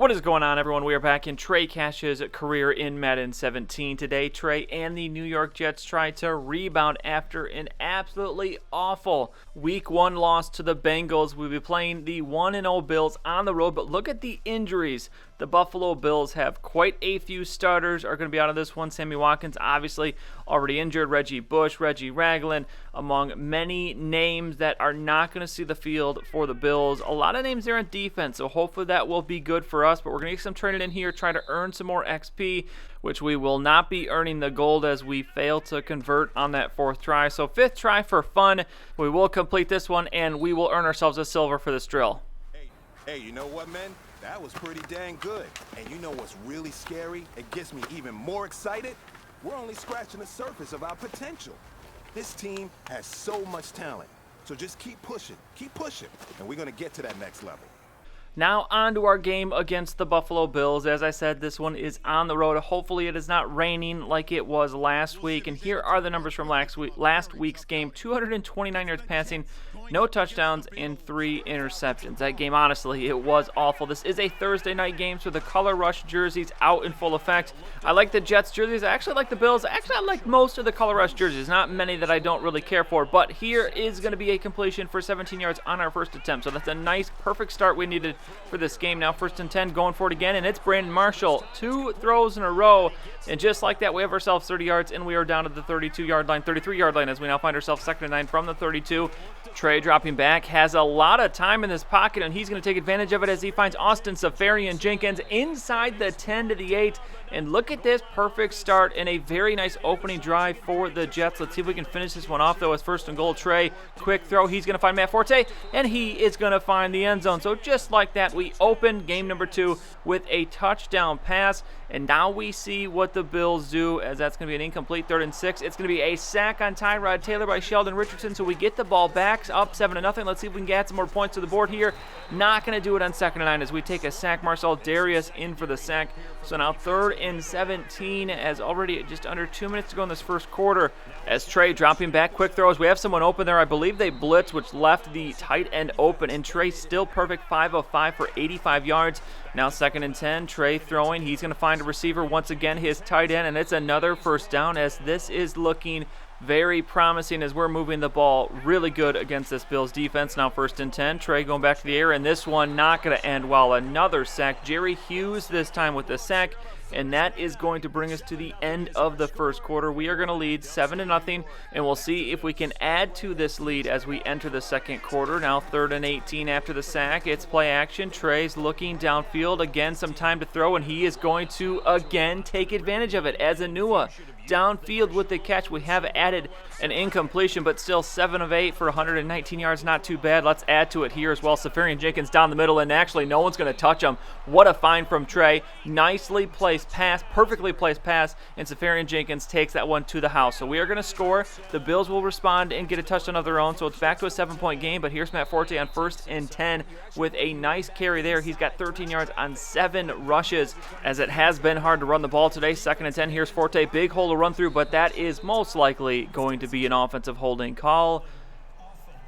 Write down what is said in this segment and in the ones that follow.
What is going on, everyone? We are back in Trey Cash's career in Madden 17 today. Trey and the New York Jets try to rebound after an absolutely awful Week 1 loss to the Bengals. We'll be playing the 1-0 Bills on the road, but look at the injuries. The Buffalo Bills have quite a few starters are going to be out of this one. Sammy Watkins, obviously, already injured. Reggie Bush, Reggie Ragland, among many names that are not going to see the field for the Bills. A lot of names there on defense, so hopefully that will be good for us. But we're going to get some training in here, try to earn some more XP, which we will not be earning the gold as we fail to convert on that fourth try. So fifth try for fun. We will complete this one, and we will earn ourselves a silver for this drill. Hey, you know what, man? That was pretty dang good. And you know what's really scary? It gets me even more excited. We're only scratching the surface of our potential. This team has so much talent. So just keep pushing, and we're going to get to that next level. Now on to our game against the Buffalo Bills. As I said, this one is on the road. Hopefully it is not raining like it was last week. And here are the numbers from last week's game. 229 yards passing, no touchdowns, and 3 interceptions. That game, honestly, it was awful. This is a Thursday night game, so the color rush jerseys out in full effect. I like the Jets jerseys. I actually like the Bills. Actually, I like most of the color rush jerseys. Not many that I don't really care for. But here is going to be a completion for 17 yards on our first attempt. So that's a nice, perfect start we needed for this game. Now 1st and 10, going for it again, and it's Brandon Marshall. 2 throws in a row, and just like that, we have ourselves 30 yards, and we are down to the 32-yard line, 33-yard line, as we now find ourselves 2nd and 9 from the 32. Trey dropping back, has a lot of time in this pocket, and he's going to take advantage of it as he finds Austin Safarian-Jenkins inside the 10 to the 8. And look at this perfect start and a very nice opening drive for the Jets. Let's see if we can finish this one off, though, as 1st and goal. Trey, quick throw. He's going to find Matt Forte, and he is going to find the end zone. So just like that, we open game number 2 with a touchdown pass. And now we see what the Bills do, as that's going to be an incomplete 3rd and 6. It's going to be a sack on Tyrod Taylor by Sheldon Richardson, so we get the ball back up 7-0. Let's see if we can get some more points to the board here. Not going to do it on 2nd and 9 as we take a sack. Marcel Darius in for the sack. So now 3rd and 17, as already just under 2 minutes to go in this first quarter. As Trey dropping back, quick throws. We have someone open there. I believe they blitzed, which left the tight end open. And Trey still perfect, 5 of 5 for 85 yards. Now 2nd and 10, Trey throwing. He's going to find a receiver once again, his tight end, and it's another first down, as this is looking very promising as we're moving the ball really good against this Bills defense. Now 1st and 10, Trey going back to the air, and this one not going to end well. Another sack. Jerry Hughes this time with the sack, and that is going to bring us to the end of the first quarter. We are going to lead 7-0, and we'll see if we can add to this lead as we enter the second quarter. Now 3rd and 18 after the sack. It's play action. Trey's looking downfield. Again, some time to throw, and he is going to again take advantage of it as Anua downfield with the catch. We have added an incompletion, but still 7 of 8 for 119 yards. Not too bad. Let's add to it here as well. Safarian-Jenkins down the middle, and actually no one's going to touch him. What a find from Trey. Nicely placed pass, perfectly placed pass, and Safarian-Jenkins takes that one to the house. So we are going to score. The Bills will respond and get a touchdown of their own, so it's back to a 7-point game. But here's Matt Forte on 1st and 10 with a nice carry there. He's got 13 yards on 7 rushes, as it has been hard to run the ball today. 2nd and 10, here's Forte. Big hole to run through, but that is most likely going to be an offensive holding call.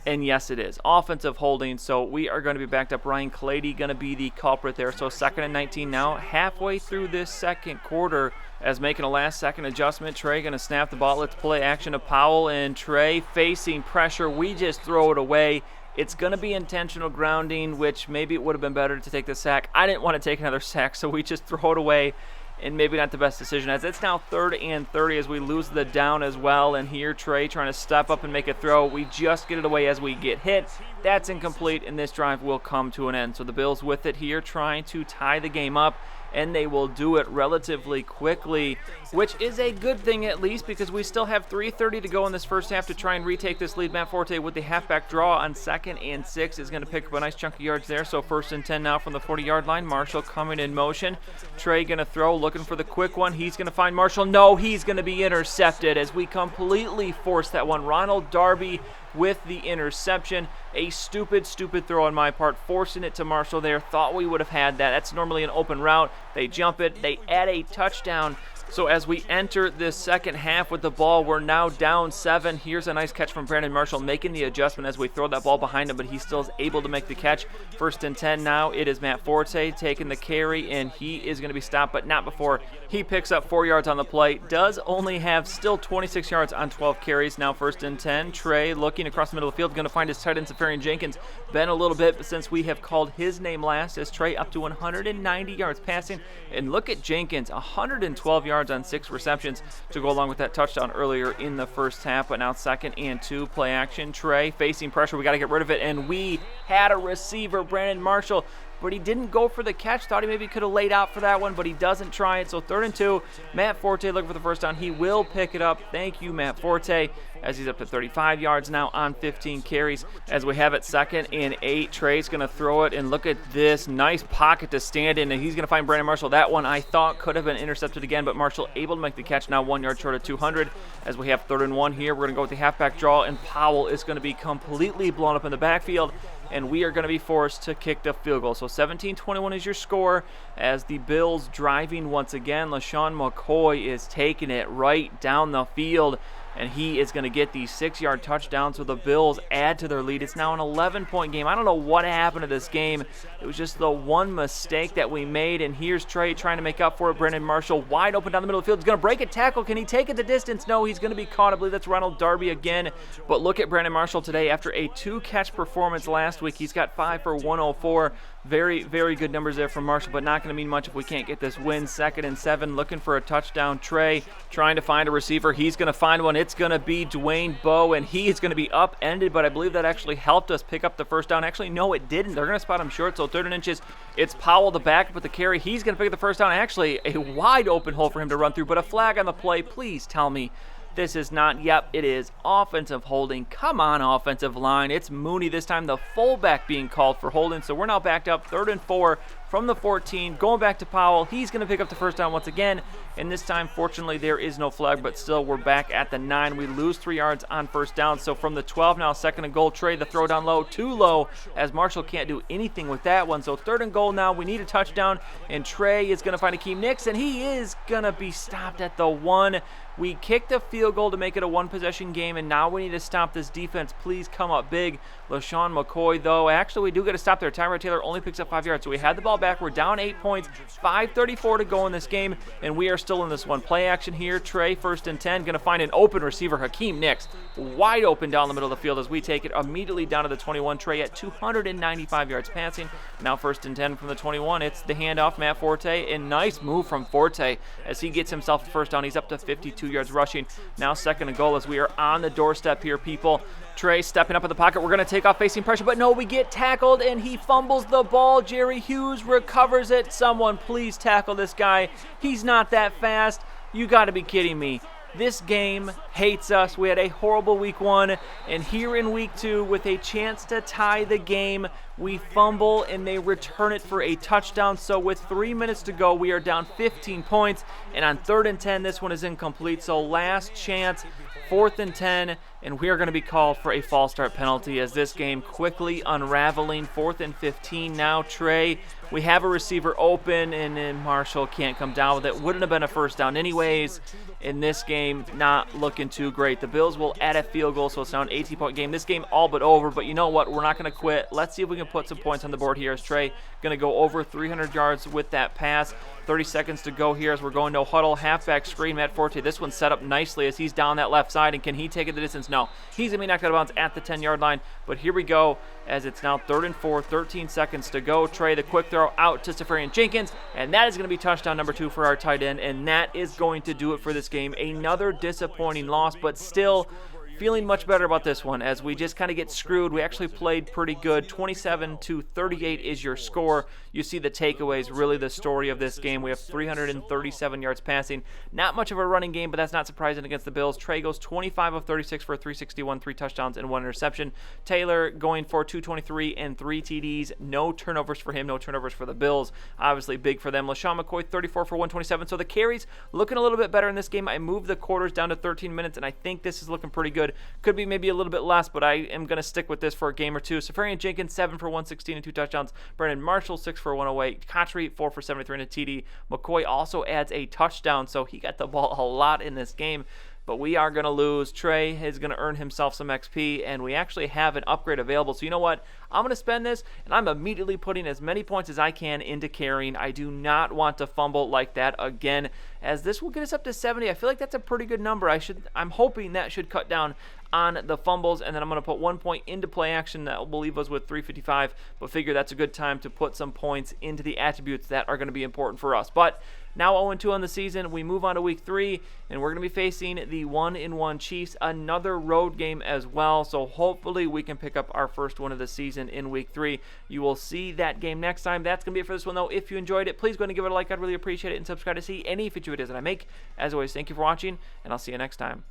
And yes, it is offensive holding, so we are going to be backed up. Ryan Clady going to be the culprit there. So 2nd and 19 now, halfway through this second quarter, as making a last-second adjustment. Trey going to snap the ball. Let's play action to Powell, and Trey facing pressure. We just throw it away. It's going to be intentional grounding, which maybe it would have been better to take the sack. I didn't want to take another sack, so we just throw it away. And maybe not the best decision, as it's now 3rd and 30 as we lose the down as well. And here Trey trying to step up and make a throw. We just get it away as we get hit. That's incomplete, and this drive will come to an end. So the Bills with it here, trying to tie the game up, and they will do it relatively quickly, which is a good thing at least, because we still have 3:30 to go in this first half to try and retake this lead. Matt Forte with the halfback draw on 2nd and 6 is going to pick up a nice chunk of yards there. So 1st and 10 now from the 40-yard line. Marshall coming in motion. Trey going to throw, looking for the quick one. He's going to find Marshall. No, he's going to be intercepted as we completely force that one. Ronald Darby with the interception. A stupid throw on my part, forcing it to Marshall there. Thought we would have had that. That's normally an open route. They jump it. They add a touchdown So as we enter this second half with the ball, we're now down 7. Here's a nice catch from Brandon Marshall, making the adjustment as we throw that ball behind him, but he still is able to make the catch. 1st and 10 now. It is Matt Forte taking the carry, and he is going to be stopped, but not before he picks up 4 yards on the play. Does only have still 26 yards on 12 carries. Now 1st and 10. Trey looking across the middle of the field, going to find his tight end, Safarian Jenkins. Been a little bit since we have called his name last, as Trey up to 190 yards passing. And look at Jenkins, 112 yards on 6 receptions to go along with that touchdown earlier in the first half. But now 2nd and 2, play action. Trey facing pressure. We got to get rid of it. And we had a receiver, Brandon Marshall, but he didn't go for the catch. Thought he maybe could have laid out for that one, but he doesn't try it. So 3rd and 2, Matt Forte looking for the first down. He will pick it up. Thank you, Matt Forte, as he's up to 35 yards now on 15 carries. As we have it 2nd and 8, Trey's going to throw it, and look at this nice pocket to stand in, and he's going to find Brandon Marshall. That one I thought could have been intercepted again, but Marshall able to make the catch, now 1 yard short of 200. As we have 3rd and 1 here, we're going to go with the halfback draw, and Powell is going to be completely blown up in the backfield, and we are going to be forced to kick the field goal. So 17-21 is your score, as the Bills driving once again. LaShawn McCoy is taking it right down the field, and he is going to get the 6-yard touchdown, so the Bills add to their lead. It's now an 11-point game. I don't know what happened to this game. It was just the one mistake that we made, and here's Trey trying to make up for it. Brandon Marshall wide open down the middle of the field. He's going to break a tackle. Can he take it the distance? No, he's going to be caught. I believe that's Ronald Darby again. But look at Brandon Marshall today. After a 2-catch performance last week, he's got 5 for 104. Very, very good numbers there from Marshall, but not going to mean much if we can't get this win. 2nd and 7, looking for a touchdown. Trey trying to find a receiver. He's going to find one. It's going to be Dwayne Bowe, and he is going to be upended, but I believe that actually helped us pick up the first down. Actually, no, it didn't. They're going to spot him short, so 3rd and inches. It's Powell, the backup with the carry. He's going to pick up the first down. Actually, a wide open hole for him to run through, but a flag on the play. Please tell me this is not. Yep, it is offensive holding. Come on, offensive line. It's Mooney this time, the fullback being called for holding. So we're now backed up 3rd and 4 from the 14, going back to Powell. He's going to pick up the first down once again, and this time, fortunately, there is no flag, but still, we're back at the 9. We lose 3 yards on first down, so from the 12 now, 2nd and goal. Trey, the throw down low, too low, as Marshall can't do anything with that one. So 3rd and goal now. We need a touchdown, and Trey is going to find Akeem Nicks, and he is going to be stopped at the 1. We kicked a field goal to make it a 1-possession game, and now we need to stop this defense. Please come up big. LaShawn McCoy, though, actually, we do get a stop there. Tyrod Taylor only picks up 5 yards, so we had the ball back. We're down 8 points, 5:34 to go in this game, and we are still in this one. Play action here. Trey, 1st and 10, going to find an open receiver, Hakeem Nicks, wide open down the middle of the field as we take it immediately down to the 21. Trey at 295 yards passing. Now 1st and 10 from the 21. It's the handoff, Matt Forte, and nice move from Forte as he gets himself the first down. He's up to 52 yards rushing. Now 2nd and goal as we are on the doorstep here, people. Trey stepping up in the pocket. We're going to take off facing pressure, but no, we get tackled, and he fumbles the ball. Jerry Hughes recovers it. Someone please tackle this guy. He's not that fast. You got to be kidding me. This game hates us. We had a horrible week 1, and here in week 2, with a chance to tie the game, we fumble and they return it for a touchdown. So with 3 minutes to go, we are down 15 points, and on 3rd and 10, this one is incomplete. So last chance, 4th and 10, and we are going to be called for a false start penalty as this game quickly unraveling. 4th and 15 now. Trey, we have a receiver open, and then Marshall can't come down with it. Wouldn't have been a first down anyways. In this game, not looking too great. The Bills will add a field goal, so it's now an 18-point game. This game all but over, but you know what? We're not going to quit. Let's see if we can put some points on the board here as Trey going to go over 300 yards with that pass. 30 seconds to go here as we're going no huddle. Halfback screen, Matt Forte. This one's set up nicely as he's down that left side, and can he take it the distance? No. He's going to be knocked out of bounds at the 10-yard line, but here we go as it's now 3rd and 4, 13 seconds to go. Trey, the quick throw out to Safarian Jenkins, and that is going to be touchdown number 2 for our tight end, and that is going to do it for this game. Another disappointing loss, but still feeling much better about this one as we just kind of get screwed. We actually played pretty good. 27-38 is your score. You see the takeaways, really the story of this game. We have 337 yards passing. Not much of a running game, but that's not surprising against the Bills. Trey goes 25 of 36 for 361, 3 touchdowns, and 1 interception. Taylor going for 223 and 3 TDs. No turnovers for him, no turnovers for the Bills. Obviously big for them. LaShawn McCoy, 34 for 127. So the carries looking a little bit better in this game. I moved the quarters down to 13 minutes, and I think this is looking pretty good. good. Could be maybe a little bit less, but I am going to stick with this for a game or two. Safarian Jenkins, 7 for 116 and 2 touchdowns. Brandon Marshall, 6 for 108. Cotchery, 4 for 73 and a TD. McCoy also adds a touchdown, so he got the ball a lot in this game. But we are going to lose. Trey is going to earn himself some XP, and we actually have an upgrade available. So you know what? I'm going to spend this, and I'm immediately putting as many points as I can into carrying. I do not want to fumble like that again, as this will get us up to 70. I feel like that's a pretty good number. I'm hoping that should cut down on the fumbles, and then I'm going to put 1 point into play action. That will leave us with 355, but figure that's a good time to put some points into the attributes that are going to be important for us. But now 0-2 on the season. We move on to week 3, and we're going to be facing the 1-1 Chiefs, another road game as well. So hopefully we can pick up our first win of the season in week 3. You will see that game next time. That's going to be it for this one, though. If you enjoyed it, please go ahead and give it a like. I'd really appreciate it, and subscribe to see any future videos that I make. As always, thank you for watching, and I'll see you next time.